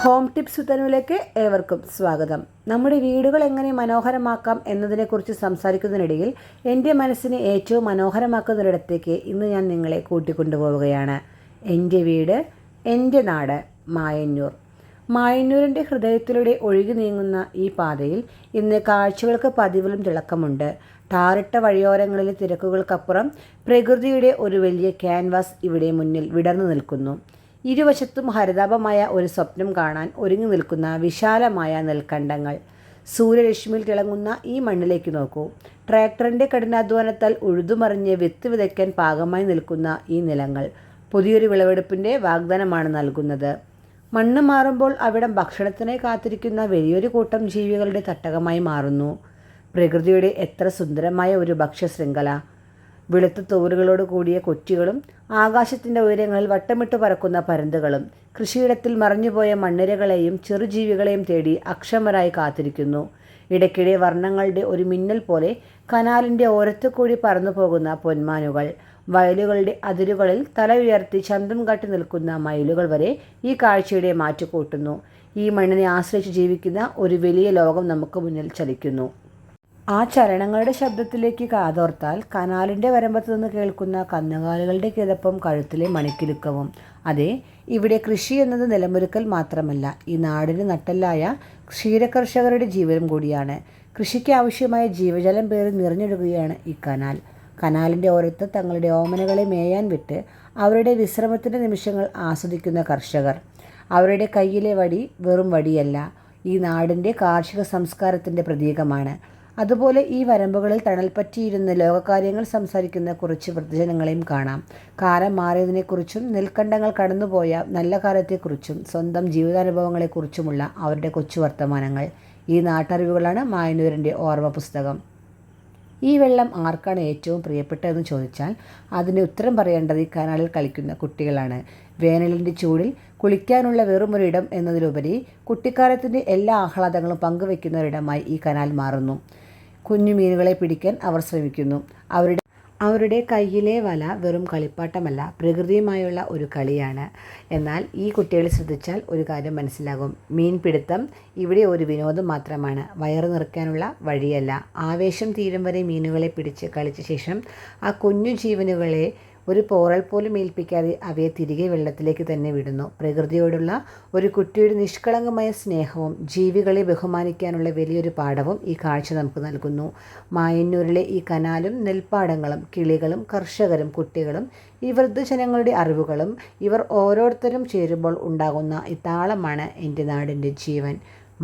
Home tips തനുവിലേക്ക് ഏവർക്കും സ്വാഗതം. നമ്മുടെ വീടുകൾ എങ്ങനെ മനോഹരമാക്കാം എന്നതിനെക്കുറിച്ച് സംസാരിക്കുന്നതിനിടയിൽ എൻ്റെ മനസ്സിനെ ഏറ്റവും മനോഹരമാക്കുന്നൊരിടത്തേക്ക് ഇന്ന് ഞാൻ നിങ്ങളെ കൂട്ടിക്കൊണ്ടുപോവുകയാണ്. എൻ്റെ വീട്, എൻ്റെ നാട്, മായന്നൂർ. മായന്നൂരിൻ്റെ ഹൃദയത്തിലൂടെ ഒഴുകി നീങ്ങുന്ന ഈ പാതയിൽ ഇന്ന് കാഴ്ചകൾക്ക് പതിവിലും തിളക്കമുണ്ട്. ടാറിട്ട വഴിയോരങ്ങളിലെ തിരക്കുകൾക്കപ്പുറം പ്രകൃതിയുടെ ഒരു വലിയ ക്യാൻവാസ് ഇവിടെ മുന്നിൽ വിടർന്നു നിൽക്കുന്നു. ഇരുവശത്തും ഹരിതാപമായ ഒരു സ്വപ്നം കാണാൻ ഒരുങ്ങി നിൽക്കുന്ന വിശാലമായ നെൽക്കണ്ടങ്ങൾ. സൂര്യരശ്മിയിൽ തിളങ്ങുന്ന ഈ മണ്ണിലേക്ക് നോക്കൂ. ട്രാക്ടറിൻ്റെ കഠിനാധ്വാനത്താൽ ഉഴുതുമറിഞ്ഞ് വിത്ത് വിതയ്ക്കാൻ പാകമായി നിൽക്കുന്ന ഈ നിലങ്ങൾ പുതിയൊരു വിളവെടുപ്പിൻ്റെ വാഗ്ദാനമാണ് നൽകുന്നത്. മണ്ണ് മാറുമ്പോൾ അവിടം ഭക്ഷണത്തിനായി കാത്തിരിക്കുന്ന വലിയൊരു കൂട്ടം ജീവികളുടെ തട്ടകമായി മാറുന്നു. പ്രകൃതിയുടെ എത്ര സുന്ദരമായ ഒരു ഭക്ഷ്യശൃംഖല! വെളുത്ത തോലുകളോട് കൂടിയ കൊറ്റികളും ആകാശത്തിൻ്റെ ഉയരങ്ങളിൽ വട്ടമിട്ട് പറക്കുന്ന പരുന്തുകളും കൃഷിയിടത്തിൽ മറഞ്ഞുപോയ മണ്ണിരകളെയും ചെറുജീവികളെയും തേടി അക്ഷമരായി കാത്തിരിക്കുന്നു. ഇടയ്ക്കിടെ വർണ്ണങ്ങളുടെ ഒരു മിന്നൽ പോലെ കനാലിൻ്റെ ഓരത്തു കൂടി പറന്നു പോകുന്ന പൊന്മാനുകൾ, വയലുകളുടെ അതിരുകളിൽ തല ഉയർത്തി ചന്തം കാട്ടി നിൽക്കുന്ന മയിലുകൾ വരെ ഈ കാഴ്ചയുടെ മാറ്റുകൂട്ടുന്നു. ഈ മണ്ണിനെ ആശ്രയിച്ച് ജീവിക്കുന്ന ഒരു വലിയ ലോകം നമുക്ക് മുന്നിൽ ചലിക്കുന്നു. ആ ചലനങ്ങളുടെ ശബ്ദത്തിലേക്ക് കാതോർത്താൽ കനാലിൻ്റെ വരമ്പത്ത് നിന്ന് കേൾക്കുന്ന കന്നുകാലികളുടെ കിതപ്പും കഴുത്തിലെ മണിക്കിലുക്കവും. അതെ, ഇവിടെ കൃഷി എന്നത് നിലമൊരുക്കൽ മാത്രമല്ല, ഈ നാടിന് നട്ടെല്ലായ ക്ഷീരകർഷകരുടെ ജീവനും കൂടിയാണ്. കൃഷിക്ക് ആവശ്യമായ ജീവജലം പേറി നിറഞ്ഞൊഴുകുകയാണ് ഈ കനാൽ. കനാലിൻ്റെ ഓരത്ത് തങ്ങളുടെ ഓമനകളെ മേയാൻ വിട്ട് അവരുടെ വിശ്രമത്തിൻ്റെ നിമിഷങ്ങൾ ആസ്വദിക്കുന്ന കർഷകർ. അവരുടെ കയ്യിലെ വടി വെറും വടിയല്ല, ഈ നാടിൻ്റെ കാർഷിക സംസ്കാരത്തിൻ്റെ പ്രതീകമാണ്. അതുപോലെ ഈ വരമ്പുകളിൽ തണൽ പറ്റിയിരുന്ന് ലോകകാര്യങ്ങൾ സംസാരിക്കുന്ന കുറച്ച് വൃദ്ധജനങ്ങളെയും കാണാം. കാലം മാറിയതിനെക്കുറിച്ചും നെൽക്കണ്ടങ്ങൾ കടന്നുപോയ നല്ല കാലത്തെക്കുറിച്ചും സ്വന്തം ജീവിതാനുഭവങ്ങളെക്കുറിച്ചുമുള്ള അവരുടെ കൊച്ചു വർത്തമാനങ്ങൾ. ഈ നാട്ടറിവുകളാണ് മായന്നൂരിൻ്റെ ഓർമ്മ പുസ്തകം. ഈ വെള്ളം ആർക്കാണ് ഏറ്റവും പ്രിയപ്പെട്ടതെന്ന് ചോദിച്ചാൽ അതിന് ഉത്തരം പറയേണ്ടത് ഈ കനാലിൽ കളിക്കുന്ന കുട്ടികളാണ്. വേനലിൻ്റെ ചൂടിൽ കുളിക്കാനുള്ള വെറുമൊരിടം എന്നതിലുപരി കുട്ടിക്കാലത്തിൻ്റെ എല്ലാ ആഹ്ലാദങ്ങളും പങ്കുവെക്കുന്ന ഒരിടമായി ഈ കനാൽ മാറുന്നു. കുഞ്ഞു മീനുകളെ പിടിക്കാൻ അവർ ശ്രമിക്കുന്നു. അവരുടെ കയ്യിലെ വല വെറും കളിപ്പാട്ടമല്ല, പ്രകൃതിയുമായുള്ള ഒരു കളിയാണ്. എന്നാൽ ഈ കുട്ടികളെ ശ്രദ്ധിച്ചാൽ ഒരു കാര്യം മനസ്സിലാകും. മീൻപിടുത്തം ഇവിടെ ഒരു വിനോദം മാത്രമാണ്, വയറ് നിറയ്ക്കാനുള്ള വഴിയല്ല. ആവേശം തീരും വരെ മീനുകളെ പിടിച്ച് കളിച്ച ശേഷം ആ കുഞ്ഞു ജീവനുകളെ ഒരു പോറൽ പോലും ഏൽപ്പിക്കാതെ അവയെ തിരികെ വെള്ളത്തിലേക്ക് തന്നെ വിടുന്നു. പ്രകൃതിയോടുള്ള ഒരു കുട്ടിയുടെ നിഷ്കളങ്കമായ സ്നേഹവും ജീവികളെ ബഹുമാനിക്കാനുള്ള വലിയൊരു പാഠവും ഈ കാഴ്ച നമുക്ക് നൽകുന്നു. മായന്നൂരിലെ ഈ കനാലും നെൽപ്പാടങ്ങളും കിളികളും കർഷകരും കുട്ടികളും ഈ വൃദ്ധജനങ്ങളുടെ അറിവുകളും ഇവർ ഓരോരുത്തരും ചേരുമ്പോൾ ഉണ്ടാകുന്ന ഈ താളമാണ് എൻ്റെ നാടിൻ്റെ ജീവൻ.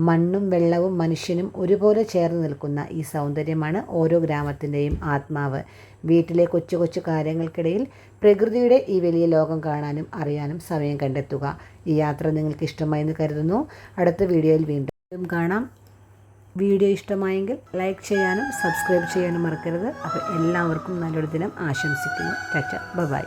മണ്ണും വെള്ളവും മനുഷ്യനും ഒരുപോലെ ചേർന്ന് നിൽക്കുന്ന ഈ സൗന്ദര്യമാണ് ഓരോ ഗ്രാമത്തിൻ്റെയും ആത്മാവ്. വീട്ടിലെ കൊച്ചു കൊച്ചു കാര്യങ്ങൾക്കിടയിൽ പ്രകൃതിയുടെ ഈ വലിയ ലോകം കാണാനും അറിയാനും സമയം കണ്ടെത്തുക. ഈ യാത്ര നിങ്ങൾക്ക് ഇഷ്ടമായെന്ന് കരുതുന്നു. അടുത്ത വീഡിയോയിൽ വീണ്ടും കാണാം. വീഡിയോ ഇഷ്ടമായെങ്കിൽ ലൈക്ക് ചെയ്യാനും സബ്സ്ക്രൈബ് ചെയ്യാനും മറക്കരുത്. അപ്പോൾ എല്ലാവർക്കും നല്ലൊരു ദിനം ആശംസിക്കുന്നു. ടാറ്റ, ബൈ.